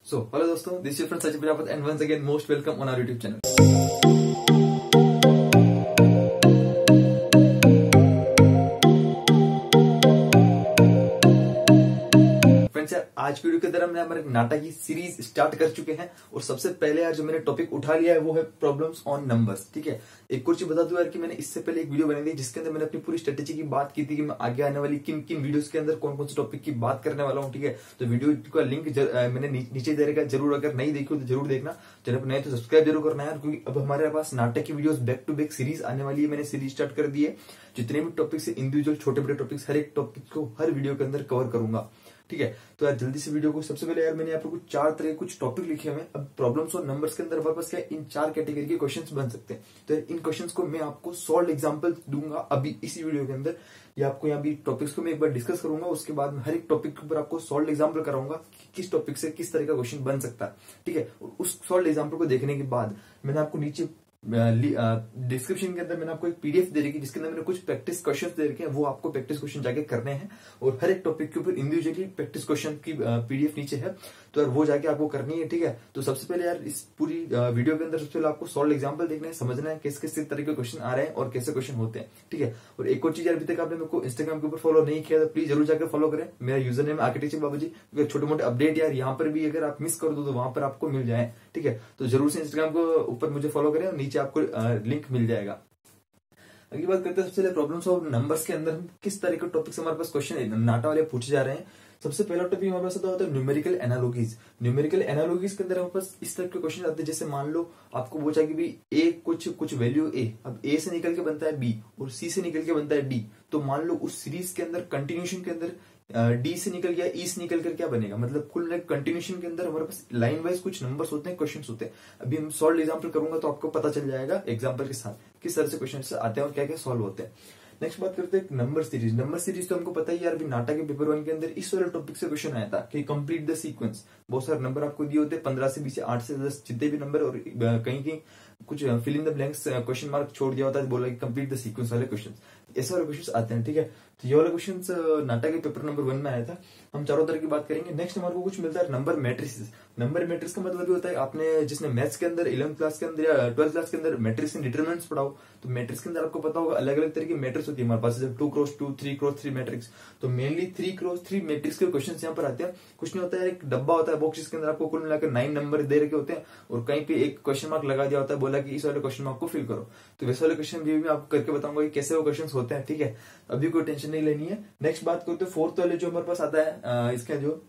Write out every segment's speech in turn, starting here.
So, hello दोस्तों, this is your friend Sachin Prajapati and once again most welcome on our YouTube channel. Friends यार, आज video के अंदर हमने हमारे नाटक की सीरीज स्टार्ट कर चुके हैं और सबसे पहले यार जो मैंने टॉपिक उठा लिया है वो है प्रॉब्लम्स ऑन नंबर्स। ठीक है, एक और चीज बता दूं यार कि मैंने इससे पहले एक वीडियो बनाई थी जिसके अंदर मैंने अपनी पूरी स्ट्रेटेजी की बात की थी कि मैं आगे आने वाली किन किन वीडियोस के अंदर कौन कौन से टॉपिक की बात करने वाला हूँ। ठीक है, तो वीडियो का लिंक मैंने नीचे दे रखा, जरूर अगर नहीं देखी हो तो जरूर देखना, चैनल पर नए तो सब्सक्राइब जरूर करना यार, क्योंकि अब हमारे पास नाटक की videos back to back series आने वाली है। मैंने सीरीज स्टार्ट कर दी है, जितने भी टॉपिक्स है इंडिविजुअल छोटे बड़े टॉपिक्स, हर एक टॉपिक को हर वीडियो के अंदर कवर करूंगा। ठीक है, तो यार जल्दी से वीडियो को, सबसे पहले यार मैंने यहाँ पर कुछ चार तरह के कुछ टॉपिक लिखे हुए हैं। अब प्रॉब्लम्स और नंबर्स के अंदर हमारे पास क्या है, इन चार कैटेगरी के क्वेश्चंस बन सकते हैं। तो इन क्वेश्चंस को मैं आपको सॉल्व एग्जांपल दूंगा अभी इसी वीडियो के अंदर, या आपको यहाँ भी टॉपिक्स को मैं एक बार डिस्कस करूंगा, उसके बाद में हर एक टॉपिक के ऊपर आपको सॉल्व एग्जाम्पल कराऊंगा कि किस टॉपिक से किस तरह का क्वेश्चन बन सकता है। ठीक है, उस सॉल्व एग्जाम्पल को देखने के बाद मैंने आपको नीचे डिस्क्रिप्शन के अंदर मैंने आपको एक पीडीएफ दे रखी, जिसके अंदर मैंने कुछ प्रैक्टिस क्वेश्चन दे रखे हैं, वो आपको प्रैक्टिस क्वेश्चन जाके करने हैं और हर एक टॉपिक के ऊपर इंडिविजुअली प्रैक्टिस क्वेश्चन की पीडीएफ नीचे है, तो यार वो जाके आपको करनी है। ठीक है, तो सबसे पहले यार इस पूरी वीडियो के अंदर सबसे पहले आपको सॉल्व एग्जाम्पल देखना है, समझना है किस किस तरह के क्वेश्चन आ रहे हैं और कैसे क्वेश्चन होते हैं। ठीक है, और एक और चीज यार, अभी तक आपने मेरे को इंस्टाग्राम के ऊपर फॉलो नहीं किया तो प्लीज जरूर जाकर फॉलो करें। मेरा यूजर नेम आर्किटेक्चर बाबूजी, छोटे मोटे अपडेट यार यहाँ पर भी अगर आप मिस कर दो तो वहां पर आपको मिल जाए। ठीक है, तो जरूर से इंस्टाग्राम को ऊपर मुझे फॉलो करें और नीचे आपको लिंक मिल जाएगा। अगली बात करते हैं सबसे पहले प्रॉब्लम्स ऑफ नंबर्स के अंदर किस तरह के टॉपिक्स हमारे पास क्वेश्चन नाटा वाले पूछे जा रहे हैं। सबसे पहला टॉपिक हमारे पास होता है न्यूमेरिकल एनालॉजीज। न्यूमेरिकल एनालॉजीज के अंदर हमारे पास इस तरह के क्वेश्चन आते हैं, जैसे मान लो आपको पूछा कि भी ए कुछ वैल्यू ए, अब ए से निकल के बनता है बी और सी से निकल के बनता है डी, तो मान लो उस सीरीज के अंदर कंटिन्यूशन के अंदर डी से निकल गया, ई से निकल कर क्या बनेगा, मतलब कुल कंटिन्यूशन के अंदर हमारे पास लाइन वाइज कुछ नंबर्स होते हैं, क्वेश्चंस होते हैं। अभी हम सॉल्व एग्जांपल करूंगा तो आपको पता चल जाएगा एग्जांपल के साथ किस तरह से क्वेश्चंस आते हैं और क्या क्या सॉल्व होते हैं। नेक्स्ट बात करते हैं नंबर सीरीज। नंबर सीरीज तो हमको पता ही यार, अभी नाटक के पेपर 1 के अंदर इस वाले टॉपिक से क्वेश्चन आया था कि कंप्लीट द सीक्वेंस। बहुत सारे नंबर आपको दिए होते हैं, 15 से 20 से 8 से 10 जितने भी नंबर, और कहीं कहीं कुछ fill in the blanks question mark छोड़ दिया होता है, बोला कि कंप्लीट द सीक्वेंस वाले क्वेश्चन, ऐसे वाले क्वेश्चन आते हैं। ठीक है, तो ये वाले क्वेश्चन नाटक के पेपर नंबर 1 में आया था। हम चारों तरह की बात करेंगे। नेक्स्ट हमारे को कुछ मिलता है नंबर मैट्रिसेस। नंबर मैट्रिक्स का मतलब होता है, आपने जिसने मैथ्स के अंदर 11th क्लास के अंदर या 12th क्लास के अंदर मैट्रिक्स एंड डिटरमिनेंट्स पढ़ाओ, तो मैट्रिक्स के अंदर आपको पता होगा अलग अलग तरह की मैट्रिक्स होती है हमारे पास, जैसे 2x2, 3x3 मैट्रिक्स। तो मेनली 3x3 मैट्रिक्स के क्वेश्चन यहाँ पर आते हैं। कुछ नहीं होता है, एक डब्बा होता है बॉक्स, जिसके अंदर आपको कुल मिलाकर 9 नंबर दे रखे होते हैं और कहीं पे एक क्वेश्चन मार्क लगा दिया होता है, बोला कि इस वाले क्वेश्चन मार्क को फिल करो। तो वैसे वाले क्वेश्चन भी मैं आपको करके बताऊंगा कि कैसे वो क्वेश्चन होते हैं। ठीक है, अभी कोई टेंशन नहीं लेनी है। नेक्स्ट बात करते हैं फोर्थ वाले जो हमारे पास आता है, इसका जो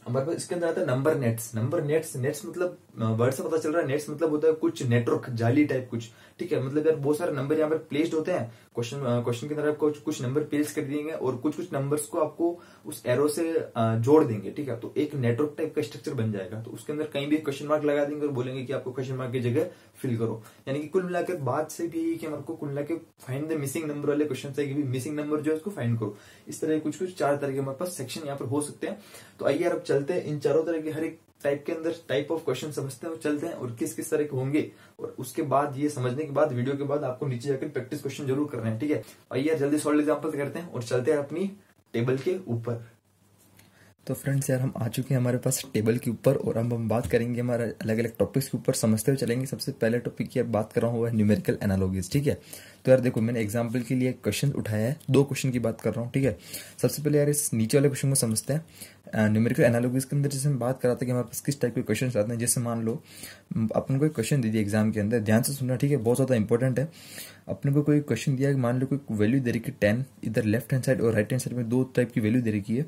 हमारे पास इसके अंदर आता है number nets. Number nets, nets मतलब वर्ड से पता चल रहा है, नेट्स मतलब होता है कुछ नेटवर्क, जाली टाइप कुछ। ठीक है, मतलब यार बहुत सारे नंबर यहाँ पर प्लेस्ड होते हैं, क्वेश्चन के अंदर आपको कुछ नंबर प्लेस कर दिएंगे और कुछ नंबर्स को आपको उस एरो से जोड़ देंगे। ठीक है, तो एक नेटवर्क टाइप का स्ट्रक्चर बन जाएगा। तो उसके अंदर कहीं भी क्वेश्चन मार्क लगा देंगे और बोलेंगे कि आपको क्वेश्चन मार्क की जगह फिल करो। यानी कि कुल मिलाकर बात से भी कि हमारे को कुल मिलाकर फाइंड द मिसिंग नंबर वाले क्वेश्चन है कि मिसिंग नंबर जो है उसको फाइंड करो। इस तरह कुछ चार तरह के हमारे पास सेक्शन यहाँ पर हो सकते हैं। तो आइए यार अब चलते हैं, इन चारों तरह के हर एक टाइप के अंदर टाइप ऑफ क्वेश्चन समझते हैं और चलते हैं और किस किस तरह के होंगे, और उसके बाद ये समझने के बाद वीडियो के बाद आपको नीचे जाकर प्रैक्टिस क्वेश्चन जरूर करना है। ठीक है, आइए यार जल्दी सॉल्व एग्जांपल करते हैं और चलते हैं अपनी टेबल के ऊपर। तो फ्रेंड्स यार हम आ चुके हैं हमारे पास टेबल के ऊपर और अब हम बात करेंगे हमारे अलग अलग टॉपिक्स के ऊपर, समझते हुए चलेंगे। सबसे पहले टॉपिक की बात कर रहा हूँ वो है न्यूमेरिकल एनालॉजीज। ठीक है, तो यार देखो मैंने एग्जांपल के लिए क्वेश्चन उठाया है, 2 क्वेश्चन की बात कर रहा हूँ। ठीक है, सबसे पहले यार इस नीचे वाले क्वेश्चन को समझते हैं। न्यूमेरिकल एनालॉजीज के अंदर जैसे हम बात कर रहा था कि हमारे पास किस टाइप के क्वेश्चन आते हैं। जैसे मान लो अपन को एक क्वेश्चन दे दिया एग्जाम के अंदर, ध्यान से सुनना। ठीक है, बहुत ज्यादा इंपॉर्टेंट है। अपने को कोई क्वेश्चन दिया, मान लो कोई वैल्यू दे रखी 10, इधर लेफ्ट हैंड साइड और राइट हैंड साइड में 2 टाइप की वैल्यू दे रखी है।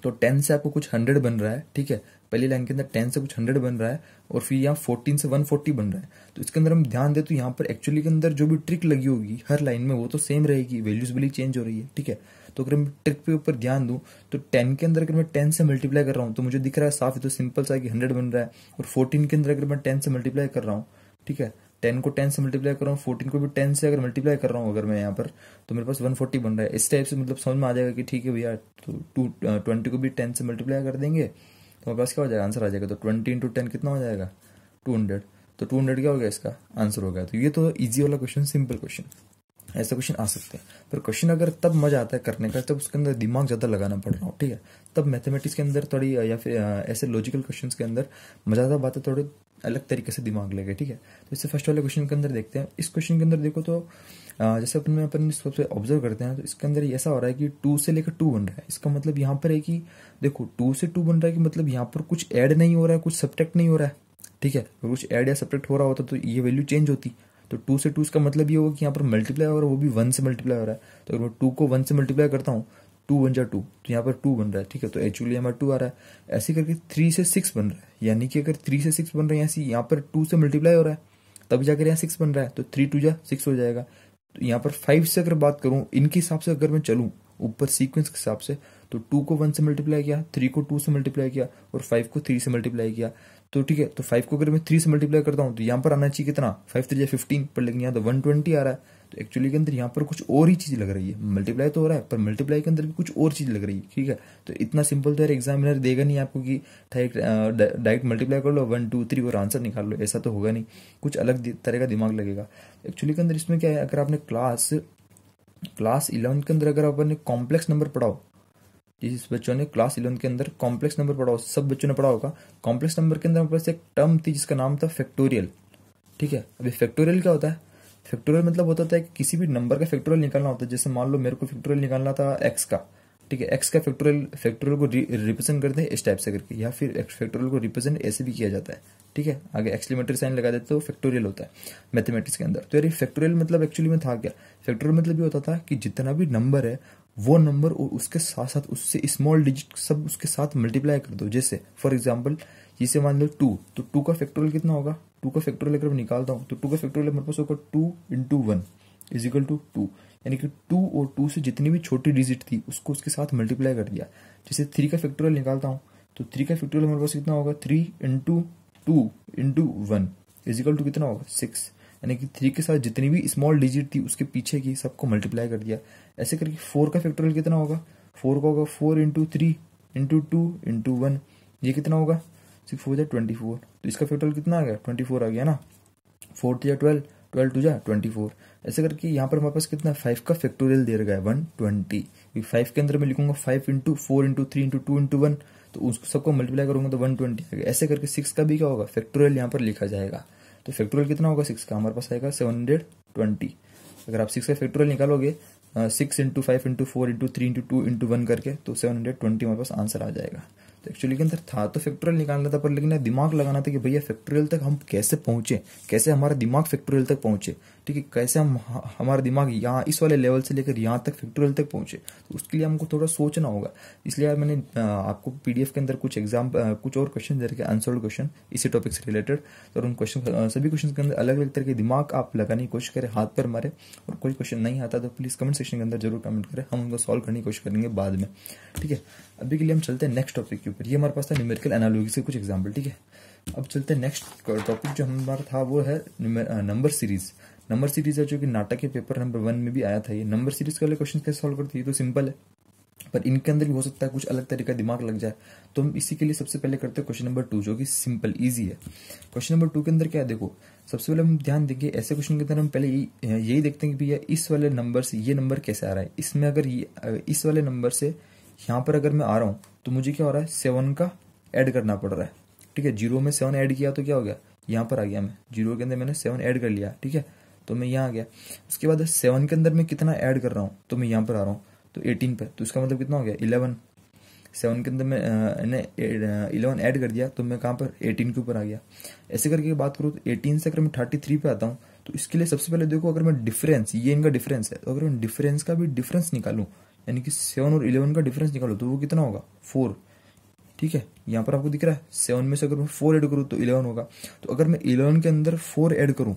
तो 10 से आपको कुछ 100 बन रहा है। ठीक है, पहली लाइन के अंदर 10 से कुछ 100 बन रहा है और फिर यहाँ 14 से 140 बन रहा है। तो इसके अंदर हम ध्यान दें तो यहाँ पर एक्चुअली के अंदर जो भी ट्रिक लगी होगी हर लाइन में वो तो सेम रहेगी, वैल्यूज भले चेंज हो रही है। ठीक है, तो अगर मैं ट्रिक पे ऊपर ध्यान दूं तो 10 के अंदर अगर मैं 10 से मल्टीप्लाई कर रहा हूँ तो मुझे दिख रहा है साफ, तो सिंपल सा कि 100 बन रहा है। और 14 के अंदर अगर मैं 10 से मल्टीप्लाई कर रहा हूँ, ठीक है, 10 को 10 से मल्टीप्लाई कर रहा हूँ, 14 को भी 10 से अगर मल्टीप्लाई कर रहा हूँ अगर मैं यहाँ पर, तो मेरे पास 140 बन रहा है। इस टाइप से मतलब समझ में आ जाएगा कि ठीक है भैया, तो 20 को भी 10 से मल्टीप्लाई कर देंगे तो हमारे पास क्या हो जाएगा, आंसर आ जाएगा। तो 20 इंटू 10 कितना हो जाएगा, 200। तो 200 क्या हो गया, इसका आंसर हो गया। तो ये तो इजी वाला क्वेश्चन, सिंपल क्वेश्चन। ऐसे क्वेश्चन आ सकते हैं। पर क्वेश्चन अगर तब मजा आता है करने का जब उसके अंदर दिमाग ज्यादा लगाना पड़ रहा हो, ठीक है, तब मैथमेटिक्स के अंदर थोड़ी या फिर ऐसे लॉजिकल क्वेश्चंस के अंदर मजा आता बात है, थोड़े अलग तरीके से दिमाग लगे, ठीक है। तो इससे फर्स्ट वाले क्वेश्चन के अंदर देखते हैं। इस क्वेश्चन के अंदर देखो तो जैसे अपन सबसे ऑब्जर्व करते हैं तो इसके अंदर ऐसा हो रहा है कि 2 से लेकर 2 बन रहा है। इसका मतलब यहाँ पर है कि देखो 2 से 2 बन रहा है कि मतलब यहाँ पर कुछ ऐड नहीं हो रहा है, कुछ सब्ट्रैक्ट नहीं हो रहा है, ठीक है। अगर कुछ ऐड या सब्ट्रैक्ट हो रहा होता तो ये वैल्यू चेंज होती। तो 2 से 2 इसका मतलब ये होगा कि यहाँ पर मल्टीप्लाई हो रहा है, वो भी 1 से मल्टीप्लाई हो रहा है। तो अगर मैं 2 को 1 से मल्टीप्लाई करता हूँ 2 1 जा 2, तो यहाँ पर 2 बन रहा है, ठीक है। तो एक्चुअली हमारा 2 आ रहा है। ऐसे करके 3 से 6 बन रहा है, यानी कि अगर 3 से 6 बन रहा है यहाँ पर 2 से मल्टीप्लाई हो रहा है तब जाकर यहाँ 6 बन रहा है, तो 3 2 जा 6 हो जाएगा। तो यहाँ पर 5 से अगर बात करूं इनके हिसाब से अगर मैं चलूं ऊपर सीक्वेंस के हिसाब से, तो 2 को 1 से मल्टीप्लाई किया, 3 को 2 से मल्टीप्लाई किया और 5 को 3 से मल्टीप्लाई किया। तो ठीक है, तो 5 को अगर मैं 3 से मल्टीप्लाई करता हूं तो यहाँ पर आना चाहिए कितना, 5 3 15, पर लेकिन यहाँ तो 120 आ रहा है। तो एक्चुअली के अंदर यहाँ पर कुछ और ही चीज लग रही है। मल्टीप्लाई तो हो रहा है पर मल्टीप्लाई के अंदर भी कुछ और चीज लग रही है, ठीक है। तो इतना सिंपल तो यार एग्जामिनर देगा नहीं आपको कि डायरेक्ट मल्टीप्लाई कर लो 1 2 3 और आंसर निकाल लो, ऐसा तो होगा नहीं, कुछ अलग तरह का दिमाग लगेगा। एक्चुअली के अंदर इसमें क्या है, अगर आपने क्लास 11 के अंदर अगर अपन ने कॉम्प्लेक्स नंबर पढ़ाओ, जिस बच्चों ने क्लास 11 के अंदर कॉम्प्लेक्स नंबर पढ़ा हो, सब बच्चों ने पढ़ा होगा। कॉम्प्लेक्स नंबर के अंदर हमारे पास एक टर्म थी जिसका नाम था फैक्टोरियल, ठीक है। अभी फैक्टोरियल क्या होता है, फैक्टोरियल मतलब होता है कि किसी भी नंबर का फैक्टोरियल निकालना होता है। जैसे मान लो मेरे को फैक्टोरियल निकालना था एक्स का, ठीक है। एक्स का फैक्टोरियल को रिप्रेजेंट करते हैं इस टाइप से करके, या फिर फैक्टोरियल को रिप्रेजेंट ऐसे भी किया जाता है, ठीक है। आगे एक्सक्लेमेटरी साइन लगा देते तो फैक्टोरियल होता है मैथमेटिक्स के अंदर। तो यार फैक्टोरियल मतलब एक्चुअली में था क्या, फैक्टोरियल मतलब ये होता था कि जितना भी नंबर है वो नंबर और उसके साथ साथ उससे स्मॉल डिजिट सब उसके साथ मल्टीप्लाई कर दो। जैसे फॉर एग्जांपल जिसे मान लो 2, तो 2 का फैक्टोरियल कितना होगा, 2 का फैक्टोरियल अगर मैं निकालता हूँ तो 2 का फैक्टोरियल मेरे पास होगा 2 × 1 इज इक्वल टू 2, यानी कि 2 और 2 से जितनी भी छोटी डिजिट थी उसको उसके साथ मल्टीप्लाई कर दिया। जैसे 3 का फैक्टोरियल निकालता हूँ तो 3 का फैक्टोरियल मेरे पास कितना होगा, 3 × 2 × 1 इज इक्वल टू कितना होगा 6, यानी कि 3 के साथ जितनी भी स्मॉल डिजिट थी उसके पीछे की सबको मल्टीप्लाई कर दिया। ऐसे करके 4 का फैक्टोरियल कितना होगा, 4 का होगा 4 × 3 × 2 × 1, ये कितना होगा 6 4 24। तो इसका फैक्टोरियल कितना आ गया 24 आ गया ना, 4 3 12 12 2 24। ऐसे करके यहाँ पर हमारे पास कितना 5 का फैक्टोरियल दे रखा है 120। 5 के अंदर मैं लिखूंगा 5 × 4 × 3 × 2 × 1, तो उसको सबको मल्टीप्लाई करूंगा तो 120 आ गया। ऐसे करके 6 का भी क्या होगा फैक्टोरियल यहाँ पर लिखा जाएगा। तो फैक्टोरियल कितना होगा 6 का, हमारे पास आएगा 720। अगर आप 6 का फैक्टोरियल निकालोगे 6 × 5 × 4 × 3 × 2 × 1 करके, तो 720 हमारे पास आंसर आ जाएगा। तो एक्चुअली के अंदर था तो फैक्टोरियल निकालना था, पर लेकिन दिमाग लगाना था कि भैया फैक्टोरियल तक हम कैसे पहुंचे, कैसे हमारा दिमाग फैक्टोरियल तक पहुंचे, ठीक है। कैसे हम हमारा दिमाग यहाँ इस वाले लेवल से लेकर यहाँ तक फैक्टोरियल तक पहुंचे, तो उसके लिए हमको थोड़ा सोचना होगा। इसलिए यार मैंने आपको पीडीएफ के अंदर कुछ कुछ और क्वेश्चन दे रखे आंसर्ड क्वेश्चन इसी टॉपिक से रिलेटेड। और उन क्वेश्चन सभी क्वेश्चन के अंदर अलग अलग तरह के दिमाग आप लगाने की कोशिश करें, हाथ पर मारे। और कोई क्वेश्चन नहीं आता तो प्लीज कमेंट सेक्शन के अंदर जरूर कमेंट करें, हम उनको सॉल्व करने की कोशिश करेंगे बाद में, ठीक है। अभी के लिए हम चलते हैं नेक्स्ट टॉपिक के ऊपर। ये हमारे पास था न्यूमेरिकल एनालॉजी से कुछ एग्जांपल, ठीक है। अब चलते हैं नेक्स्ट टॉपिक जो हमारा था वो है नंबर सीरीज। नंबर सीरीज है जो कि नाटक के पेपर नंबर 1 में भी आया था। ये नंबर सीरीज वाले क्वेश्चन कैसे सॉल्व करती है, तो सिंपल है, पर इनके अंदर भी हो सकता है कुछ अलग तरीका दिमाग लग जाए। तो हम इसी के लिए सबसे पहले करते हैं क्वेश्चन नंबर 2 जो कि सिंपल इजी है। क्वेश्चन नंबर 2 के अंदर क्या है, देखो सबसे पहले हम ध्यान देंगे ऐसे क्वेश्चन के अंदर हम पहले यही देखते हैं कि भैया इस वाले नंबर से ये नंबर कैसे आ रहा है। इसमें अगर इस वाले नंबर से यहाँ पर अगर मैं आ रहा हूँ तो मुझे क्या हो रहा है 7 का ऐड करना पड़ रहा है, ठीक है। 0 में 7 ऐड किया तो क्या हो गया, यहाँ पर आ गया, मैं 0 के अंदर मैंने 7 ऐड कर लिया, ठीक है, तो मैं यहाँ आ गया। उसके बाद 7 के अंदर मैं कितना ऐड कर रहा हूँ, तो मैं यहाँ पर आ रहा हूँ तो 18 पे, तो इसका मतलब कितना हो गया 11। 7 के अंदर मैंने 11 ऐड कर दिया तो मैं कहाँ पर 18 के ऊपर आ गया। ऐसे करके बात करूँ तो 18 से अगर मैं 33 पे आता हूँ तो इसके लिए सबसे पहले देखो अगर मैं डिफरेंस, ये इनका डिफरेंस है, तो अगर मैं डिफरेंस का भी डिफरेंस निकालूं, यानी कि 7 और 11 का डिफरेंस निकालो तो वो कितना होगा 4, ठीक है। यहाँ पर आपको दिख रहा है 7 में से अगर मैं 4 ऐड करूँ तो 11 होगा। तो अगर मैं 11 के अंदर 4 ऐड करूँ,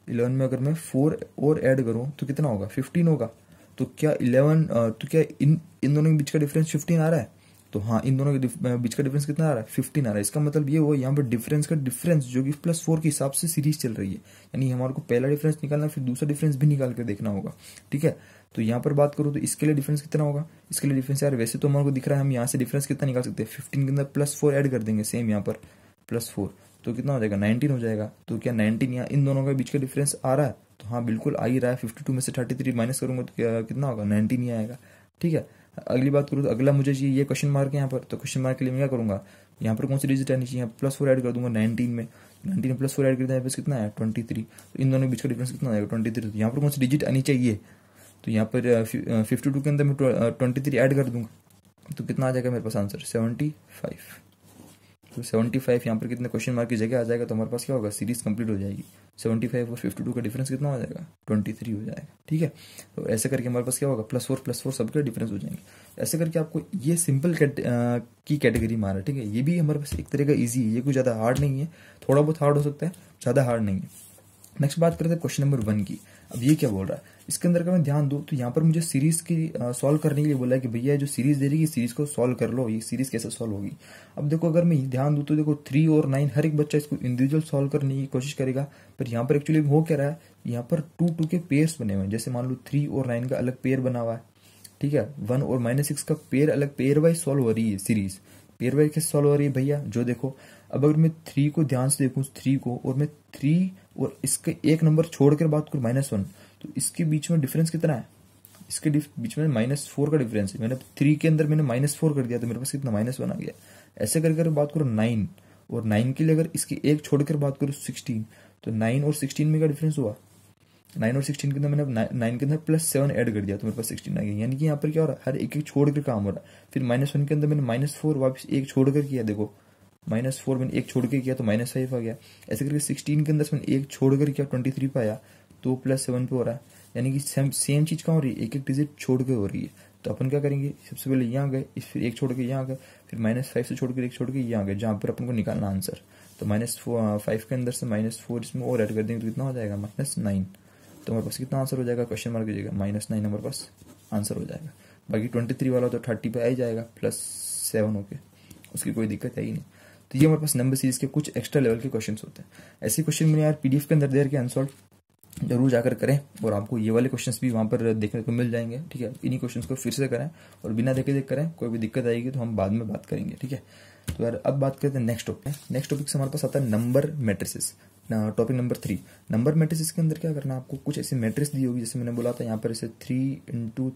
11 में अगर मैं 4 और ऐड करूँ तो कितना होगा 15 होगा। तो क्या 11 तो क्या इन दोनों के बीच का डिफरेंस 15 आ रहा है, तो हाँ इन दोनों के बीच का डिफरेंस कितना आ रहा है 15 आ रहा है। इसका मतलब ये हुआ यहाँ पर डिफरेंस का डिफरेंस जो कि +4 के हिसाब से सीरीज चल रही है, यानी हमारे को पहला डिफरेंस निकालना फिर दूसरा डिफरेंस भी निकाल कर देखना होगा, ठीक है। तो यहाँ पर बात करूँ तो इसके लिए डिफरेंस कितना होगा, इसके लिए डिफरेंस यार वैसे तो हमारे को दिख रहा है हम यहाँ से डिफरेंस कितना निकाल सकते हैं 15 के अंदर +4 ऐड कर देंगे, सेम यहाँ पर +4 तो कितना हो जाएगा 19 हो जाएगा। तो क्या 19 यहाँ इन दोनों के बीच का डिफरेंस आ रहा है? तो हाँ बिल्कुल आ ही रहा है। 52 में से 33 माइनस करूंगा तो क्या कितना होगा 19 ही आएगा। ठीक है, अगली बात करूँ तो अगला मुझे चाहिए ये क्वेश्चन मार्क है यहाँ पर, तो क्वेश्चन मार्क के लिए मैं क्या करूंगा, यहाँ पर कौन सी डिजिट आनी चाहिए, +4 ऐड कर दूंगा 19 में। 19 में +4 ऐड करते हैं कितना है 23। तो इन दोनों के बीच का डिफरेंस कितना आएगा 23। तो यहाँ पर कौन सी डिजिट आनी चाहिए, तो यहाँ पर 52 के अंदर मैं 23 ऐड कर दूंगा तो कितना आ जाएगा मेरे पास आंसर 75। तो 75 यहाँ पर कितने क्वेश्चन मार्क की जगह आ जाएगा, तो हमारे पास क्या होगा सीरीज कंप्लीट हो जाएगी। 75 और 52 का डिफरेंस कितना हो जाएगा 23 हो जाएगा। ठीक है, तो ऐसे करके हमारे पास क्या होगा +4 सबके डिफरेंस हो जाएंगे। ऐसे करके आपको ये सिंपल की कैटेगरी मारा। ठीक है, ये भी हमारे पास एक तरह का ईजी है, ये कोई ज़्यादा हार्ड नहीं है, थोड़ा बहुत हार्ड हो सकता है, ज़्यादा हार्ड नहीं है। नेक्स्ट बात करते हैं क्वेश्चन नंबर 1 की। अब ये क्या बोल रहा है, इसके अंदर का मैं ध्यान दूं तो यहाँ पर मुझे सीरीज की सॉल्व करने के लिए बोला है कि भैया जो सीरीज दे रही है सीरीज को सॉल्व कर लो, ये सीरीज कैसे सॉल्व होगी। अब देखो अगर मैं ध्यान दूं तो देखो 3 और 9 हर एक बच्चा इसको इंडिविजुअल सॉल्व करने की कोशिश करेगा, पर यहाँ पर एक्चुअली हो क्या रहा है, यहाँ पर 2 के पेयर्स बने हुए हैं। जैसे मान लो 3 और 9 का अलग पेयर बना हुआ है। ठीक है, 1 और -6 का पेयर अलग, पेयर वाइज सॉल्व हो रही है सीरीज। पेयर वाइज कैसे सॉल्व हो रही है भैया, जो देखो अब अगर मैं 3 को ध्यान से देखूं 3 को, और मैं 3 और इसके एक नंबर छोड़कर बात करूं -1, तो इसके बीच में डिफरेंस कितना है, इसके बीच में -4 का डिफरेंस है। मैंने 3 के अंदर मैंने -4 कर दिया तो मेरे पास कितना -1 आ गया। ऐसे करके बात करो 9, और 9 के लिए अगर इसकी एक छोड़कर बात करूं 16, तो 9 और 16 में क्या डिफरेंस हुआ, 9 और 16 के अंदर मैंने 9 के अंदर +7 ऐड कर दिया तो मेरे पास 16 आ गया। यानी कि यहाँ पर क्या हो रहा है, हर एक एक छोड़ कर काम हो रहा है। फिर -1 के अंदर मैंने -4 वापस एक छोड़ कर किया, देखो -4 मैंने एक छोड़ के किया तो -5 आ गया। ऐसे करके 16 के अंदर मैंने एक छोड़ कर किया 23 पे आया तो +7 पे हो रहा है। यानी कि सेम चीज कहाँ हो रही है, एक एक डिजिट छोड़ के हो रही है। तो अपन क्या करेंगे, सबसे पहले यहाँ गए, फिर एक छोड़ के यहाँ गए, फिर -5 से छोड़कर एक छोड़ के यहाँ गए, जहाँ पर अपन को निकालना आंसर। तो -5 के अंदर से -4 इसमें और ऐड कर देंगे तो कितना हो जाएगा -9। तो हमारे पास कितना आंसर हो जाएगा, क्वेश्चन मार्क कीजिएगा -9 हमारे पास आंसर हो जाएगा। बाकी 23 वाला तो 30 पे आ ही जाएगा +7 होके, उसकी कोई दिक्कत है ही नहीं। तो ये हमारे पास नंबर सीरीज के कुछ एक्स्ट्रा लेवल के क्वेश्चंस होते हैं। ऐसे क्वेश्चन मैंने यार पीडीएफ के अंदर दे रखे अनसॉल्व, जरूर जाकर करें, और आपको ये वाले क्वेश्चंस भी वहां पर देखने को मिल जाएंगे। ठीक है, इन्हीं क्वेश्चंस को फिर से करें और बिना देखे करें, कोई भी दिक्कत आएगी तो हम बाद में बात करेंगे। ठीक है, तो यार अब बात करते हैं नेक्स्ट टॉपिक। नेक्स्ट टॉपिक से हमारे पास आता है number matrices. Topic number 3, number matrices के अंदर क्या करना है, आपको कुछ ऐसी मैट्रिक्स दी होगी, जैसे मैंने बोला था यहाँ पर ऐसे 3 ×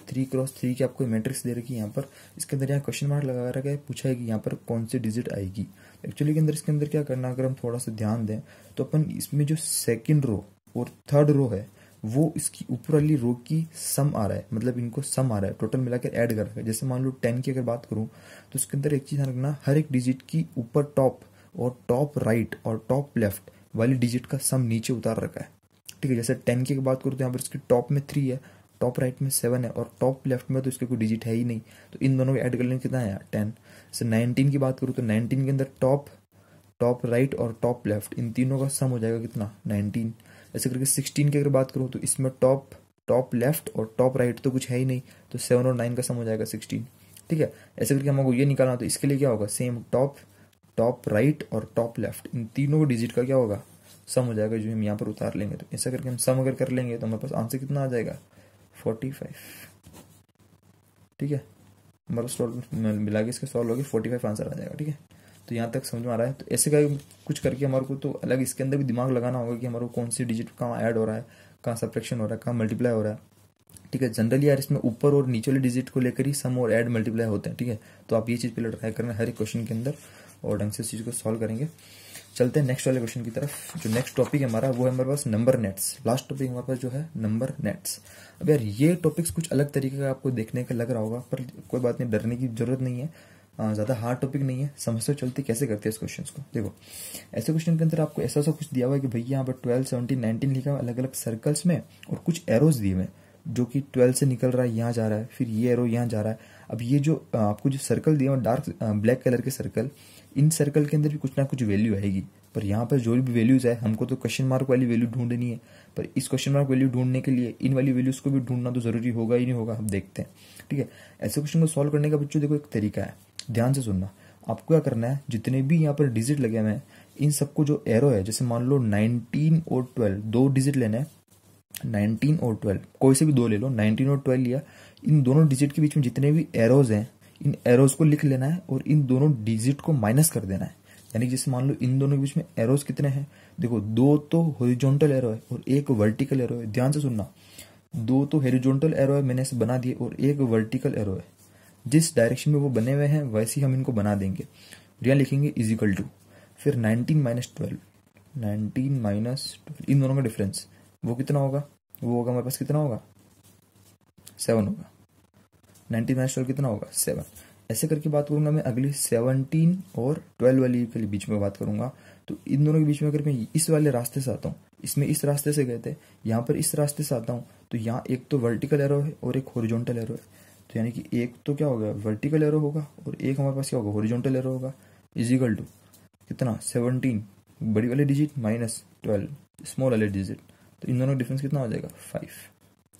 3 की आपको मैट्रिक्स दे रखी है यहाँ पर। इसके अंदर यहाँ क्वेश्चन मार्क लगा रखा है, पूछा है कि यहाँ पर कौन सी डिजिट आएगी। एक्चुअली के अंदर इसके अंदर क्या करना, अगर हम थोड़ा सा ध्यान दें तो अपन इसमें जो सेकंड रो और थर्ड रो है वो इसकी ऊपर वाली रो की सम आ रहा है, मतलब इनको सम आ रहा है, टोटल मिलाकर ऐड कर रखा है। जैसे मान लो 10 की अगर बात करूं तो इसके अंदर एक चीज ध्यान रखना, हर एक डिजिट की ऊपर टॉप और टॉप राइट और टॉप लेफ्ट वाली डिजिट का सम नीचे उतार रखा है। ठीक है, जैसे 10 की बात करूं तो यहाँ पर इसकी टॉप में 3 है, टॉप राइट में 7 है और टॉप लेफ्ट में तो इसके कोई डिजिट है ही नहीं, तो इन दोनों को ऐड कर लेंगे कितना है 10। जैसे 19 की बात करूं तो 19 के अंदर टॉप राइट और टॉप लेफ्ट इन तीनों का सम हो जाएगा कितना 19। ऐसे करके 16 की अगर बात करूं तो इसमें टॉप लेफ्ट और टॉप राइट तो कुछ है ही नहीं, तो 7 और 9 का सम हो जाएगा 16। ठीक है, ऐसे करके हमको ये निकालना, तो इसके लिए क्या होगा, सेम टॉप राइट और टॉप लेफ्ट इन तीनों डिजिट का क्या होगा सम हो जाएगा, जो हम यहाँ पर उतार लेंगे। तो ऐसा करके हम सम अगर कर लेंगे तो हमारे पास आंसर कितना आ जाएगा 45। ठीक है, हमारा सॉल्व मिला के इसके सॉल्व होगी 45 आंसर आ जाएगा। ठीक है, तो यहाँ तक समझ में आ रहा है। तो ऐसे का कुछ करके हमारे को तो अलग इसके अंदर भी दिमाग लगाना होगा कि हमारे को कौन सी डिजिट कहाँ ऐड हो रहा है, कहाँ सब्ट्रैक्शन हो रहा है, कहाँ मल्टीप्लाई हो रहा है। ठीक है, जनरली यार इसमें ऊपर और नीचे वाले डिजिट को लेकर ही सम और ऐड मल्टीप्लाई होते हैं। ठीक है, तो आप ये चीज़ पहले ट्राई करना हर एक क्वेश्चन के अंदर और ढंग से इस चीज़ को सॉल्व करेंगे। चलते हैं नेक्स्ट वाले क्वेश्चन की तरफ। जो नेक्स्ट टॉपिक है हमारा वो है हमारे पास नंबर नेट्स। लास्ट टॉपिक हमारे पास जो है नंबर नेट्स। अब यार ये टॉपिक्स कुछ अलग तरीके का आपको देखने का लग रहा होगा, पर कोई बात नहीं, डरने की जरूरत नहीं है, ज़्यादा हार्ड टॉपिक नहीं है। समझते चलते कैसे करते हैं इस क्वेश्चन को। देखो ऐसे क्वेश्चन के अंदर आपको ऐसा कुछ दिया हुआ है कि भैया यहाँ पर 12, 17, 19 लिखा हुआ अलग अलग सर्कल्स में, और कुछ एरोज दिए हुए जो कि 12 से निकल रहा है, यहाँ जा रहा है, फिर ये एरो यहाँ जा रहा है। अब ये जो आपको जो सर्कल दिया हुआ डार्क ब्लैक कलर के सर्कल, इन सर्कल के अंदर भी कुछ ना कुछ वैल्यू आएगी, पर यहाँ पर जो भी वैल्यूज है हमको तो क्वेश्चन मार्क वाली वैल्यू ढूंढनी है, पर इस क्वेश्चन मार्क वैल्यू ढूंढने के लिए इन वाली वैल्यूज को भी ढूंढना तो जरूरी होगा ही नहीं होगा, हम देखते हैं। ठीक है, ऐसे क्वेश्चन को सॉल्व करने का बच्चों देखो एक तरीका है, ध्यान से सुनना। आपको क्या करना है, जितने भी यहाँ पर डिजिट लगे हुए हैं इन सबको जो एरो है, जैसे मान लो 19 और 12 दो डिजिट लेने हैं, 19 और 12 कोई से भी दो ले लो, 19 और 12 लिया, इन दोनों डिजिट के बीच में जितने भी एरोज हैं इन एरोज को लिख लेना है और इन दोनों डिजिट को माइनस कर देना है। यानी कि जैसे मान लो इन दोनों के बीच में एरोस कितने हैं, देखो दो तो हॉरिजॉन्टल एरो है और एक वर्टिकल एरो है। ध्यान से सुनना, दो तो हॉरिजॉन्टल एरो है मैंने इसे बना दिए और एक वर्टिकल एरो है। जिस डायरेक्शन में वो बने हुए हैं वैसे ही हम इनको बना देंगे। यहाँ लिखेंगे इज इक्वल टू, फिर 19 माइनस 12, 19 माइनस 12, इन दोनों का डिफरेंस वो कितना होगा, वो होगा हमारे पास कितना होगा 7 होगा। 19 माइनस 12 कितना होगा 7। ऐसे करके बात करूंगा मैं अगली 17 और 12 वाली के बीच में बात करूंगा। तो इन दोनों के बीच में अगर मैं इस वाले रास्ते से आता हूँ, इसमें इस रास्ते से गए थे, यहाँ पर इस रास्ते से आता हूँ, तो यहाँ एक तो वर्टिकल एरो है और एक हॉरिजॉन्टल एरो है। तो यानी कि एक तो क्या होगा वर्टिकल एरो होगा और एक हमारे पास क्या होगा हॉरिजॉन्टल एरो होगा। इज इक्वल टू कितना 17 बड़ी वाली डिजिट माइनस 12 स्मॉल वाले डिजिट, तो इन दोनों का डिफरेंस कितना हो जाएगा 5।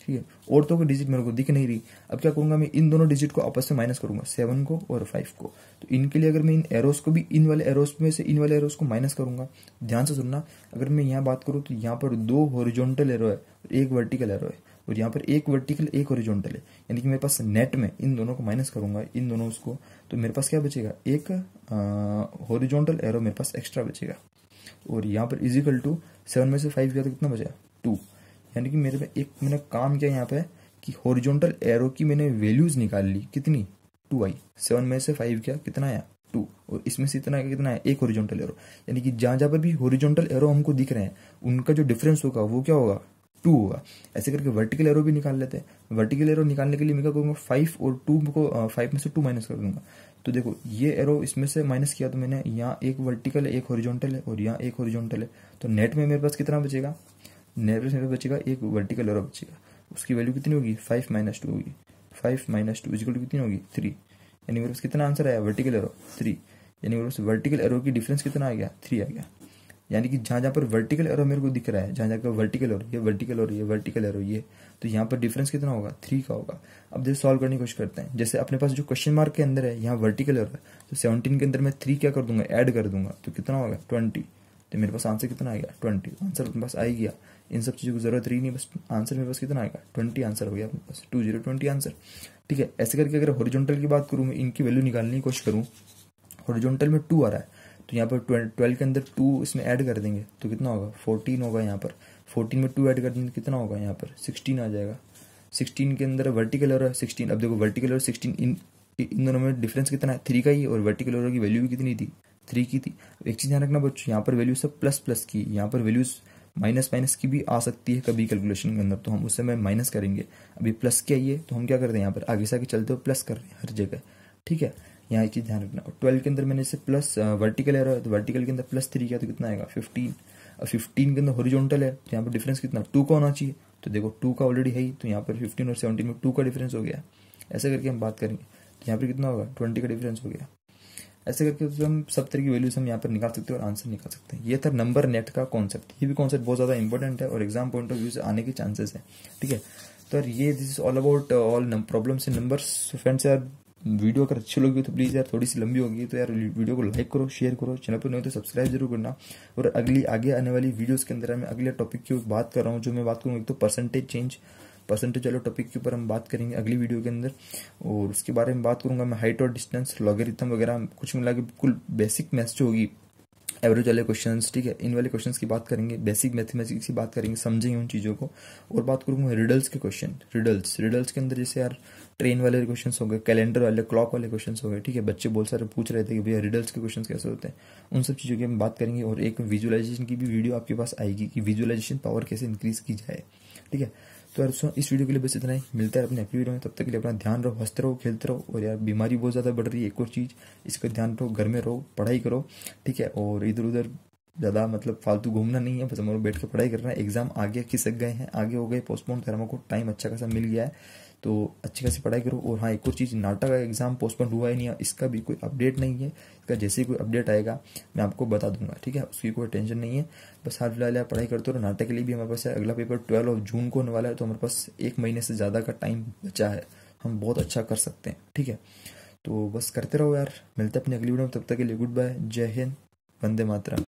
ठीक है, और तो कोई डिजिट मेरे को दिख नहीं रही। अब क्या करूंगा मैं इन दोनों डिजिट को आपस में माइनस करूंगा, 7 को और 5 को। तो इनके लिए अगर मैं इन एरोस को भी इन वाले एरोस में से इन वाले एरोस को माइनस करूंगा। ध्यान से सुनना, अगर मैं यहाँ बात करूँ तो यहाँ पर 2 हॉरिजॉन्टल एरो है और एक वर्टिकल एरो है और यहाँ पर एक वर्टिकल एक हॉरिजॉन्टल है। यानी कि मेरे पास नेट में इन दोनों को माइनस करूंगा, इन दोनों उसको, तो मेरे पास क्या बचेगा एक हॉरिजॉन्टल एरो मेरे पास एक्स्ट्रा बचेगा। और यहाँ पर इज इक्वल टू 7 में से 5 गया तो कितना बचा 2। यानी कि मेरे पे एक मैंने काम किया यहाँ पे कि हॉरिजॉन्टल एरो की मैंने वैल्यूज निकाल ली, कितनी 2 आई। 7 में से 5 गया कितना आया 2 और इसमें से इतना कितना है एक हॉरिजॉन्टल एरो। यानी कि जहां जहां पर भी हॉरिजॉन्टल एरो हमको दिख रहे हैं उनका जो डिफरेंस होगा वो क्या होगा 2 होगा। ऐसे करके वर्टिकल एरो भी निकाल लेते हैं। वर्टिकल एरो निकालने के लिए मैं क्या करूंगा 5 और 2 को 5 में से 2 माइनस कर दूंगा। तो देखो ये एरो इसमें से माइनस किया तो मैंने यहाँ एक वर्टिकल है एक हॉरिजॉन्टल है और यहाँ एक हॉरिजॉन्टल है। तो नेट में मेरे पास कितना बचेगा, नेट में बचेगा एक वर्टिकल एरो बचेगा। उसकी वैल्यू कितनी होगी 5 माइनस 2 होगी। 5 माइनस 2 इक्वल टू कितनी होगी 3। यानी मेरे पास कितना आंसर आया वर्टिकल एरो 3। यानी मेरे पास वर्टिकल एरो की डिफरेंस कितना आ गया 3 आ गया। यानी कि जहां जहां पर वर्टिकल एरो मेरे को दिख रहा है, जहां जहां पर वर्टिकल एरो ये वर्टिकल एरो ये वर्टिकल एरो ये, तो यहाँ पर डिफरेंस कितना होगा 3 का होगा। अब जैसे सॉल्व करने की कोशिश करते हैं। जैसे अपने पास जो क्वेश्चन मार्क के अंदर है यहाँ वर्टिकल एरो है, तो 17 के अंदर मैं 3 क्या कर दूंगा ऐड कर दूंगा, तो कितना होगा 20। तो मेरे पास आंसर कितना आएगा 20। आंसर अपने पास आ ही गया, इन सब चीज़ों की जरूरत रही नहीं, बस आंसर मेरे पास कितना आएगा 20 आंसर हो गया अपने पास 20 आंसर। ठीक है, ऐसे करके अगर हॉरिजॉन्टल की बात करूँ मैं इनकी वैल्यू निकालने की कोशिश करूँ, हॉरिजॉन्टल में 2 आ रहा है तो यहाँ पर 12 के अंदर 2 इसमें ऐड कर देंगे तो कितना होगा 14 होगा। यहाँ पर 14 में 2 ऐड कर देंगे कितना होगा यहाँ पर 16 आ जाएगा। 16 के अंदर वर्टिकल एरो है 16। अब देखो वर्टिकल और 16 इन दोनों में डिफरेंस कितना है 3 का ही, और वर्टिकल एरो की वैल्यू भी कितनी थी 3 की थी। एक चीज ध्यान रखना बच्चों, यहाँ पर वैल्यू सब प्लस प्लस की, यहाँ पर वैल्यूज माइनस माइनस की भी आ सकती है कभी कैलकुलेशन के अंदर, तो हम उस समय माइनस करेंगे। अभी प्लस की आई है तो हम क्या करते हैं यहाँ पर आगे से आगे चलते हुए प्लस कर रहे हैं हर जगह। ठीक है, यहाँ एक चीज ध्यान रखना। और 12 के अंदर मैंने इसे प्लस वर्टिकल एरो है तो वर्टिकल के अंदर +3 किया तो कितना आएगा 15। और 15 के अंदर हॉरिजॉन्टल है तो यहाँ पर डिफरेंस कितना 2 का होना चाहिए, तो देखो 2 का ऑलरेडी है ही, तो यहाँ पर 15 और 17 में 2 का डिफरेंस हो गया। ऐसे करके हम बात करेंगे तो यहाँ पर कितना होगा 20 का डिफरेंस हो गया। ऐसे करके तो हम सब तरह की वैल्यूज हम यहाँ पर निकाल सकते हैं और आंसर निकाल सकते हैं। ये था नंबर नेट का कॉन्सेप्ट। ये भी कॉन्सेप्ट बहुत ज्यादा इंपॉर्टेंट है और एग्जाम पॉइंट ऑफ व्यू से आने के चांसेस है। ठीक है, तो ये this is all about all problems in numbers. Friends यार वीडियो अगर अच्छी लगी तो प्लीज यार थोड़ी सी लंबी होगी तो यार वीडियो को लाइक करो, शेयर करो, चैनल पर नहीं तो सब्सक्राइब जरूर करना। और अगली आगे आने वाली वीडियोस के अंदर मैं अगले टॉपिक की बात कर रहा हूँ। जो मैं बात करूँगा एक तो परसेंटेज वाले टॉपिक के ऊपर हम बात करेंगे अगली वीडियो के अंदर, और उसके बारे में बात करूंगा मैं हाइट और डिस्टेंस, लॉगरिथम वगैरह कुछ मिला के बिल्कुल बेसिक मैथ्स जो होगी, एवरेज वाले क्वेश्चंस। ठीक है, इन वाले क्वेश्चंस की बात करेंगे, बेसिक मैथमेटिक्स की बात करेंगे, समझेंगे उन चीज़ों को। और बात करूंगा रिडल्स के क्वेश्चन। रिडल्स के अंदर जैसे यार ट्रेन वाले क्वेश्चंस हो गए, कैलेंडर वाले, क्लॉक वाले क्वेश्चंस हो गए। ठीक है, बच्चे बहुत सारे पूछ रहे थे कि भैया रिडल्स के क्वेश्चंस कैसे होते हैं, उन सब चीज़ों की हम बात करेंगे। और एक विजुअलाइजेशन की भी वीडियो आपके पास आएगी कि विजुअलाइजेशन पावर कैसे इंक्रीज की जाए। ठीक है, तो यार इस वीडियो के लिए बस इतना ही। मिलता है अपने अगली वीडियो में, तब तक के लिए अपना ध्यान रहो, हंसते रहो, खेलते रहो। और यार बीमारी बहुत ज़्यादा बढ़ रही है, एक और चीज़ इसका ध्यान रखो, घर में रहो, पढ़ाई करो। ठीक है, और इधर उधर ज़्यादा मतलब फालतू घूमना नहीं है, बस हमारे बैठ के पढ़ाई करना है। एग्जाम आगे खिसक गए हैं, आगे हो गए, पोस्टपोन कर हमको टाइम अच्छा खासा मिल गया है, तो अच्छी खासी पढ़ाई करो। और हाँ, एक और चीज़, नाटक का एग्जाम पोस्टपोन हुआ ही नहीं है, इसका भी कोई अपडेट नहीं है। इसका जैसे ही कोई अपडेट आएगा मैं आपको बता दूंगा। ठीक है, उसकी कोई टेंशन नहीं है, बस हाल फिलहाल यार पढ़ाई करते हो। नाटक के लिए भी हमारे पास अगला पेपर 12 जून को होने वाला है, तो हमारे पास 1 महीने से ज़्यादा का टाइम बचा है, हम बहुत अच्छा कर सकते हैं। ठीक है, तो बस करते रहो यार। मिलते हैं अपनी अगली वीडियो में, तब तक के लिए गुड बाय, जय हिंद, वंदे मातरम।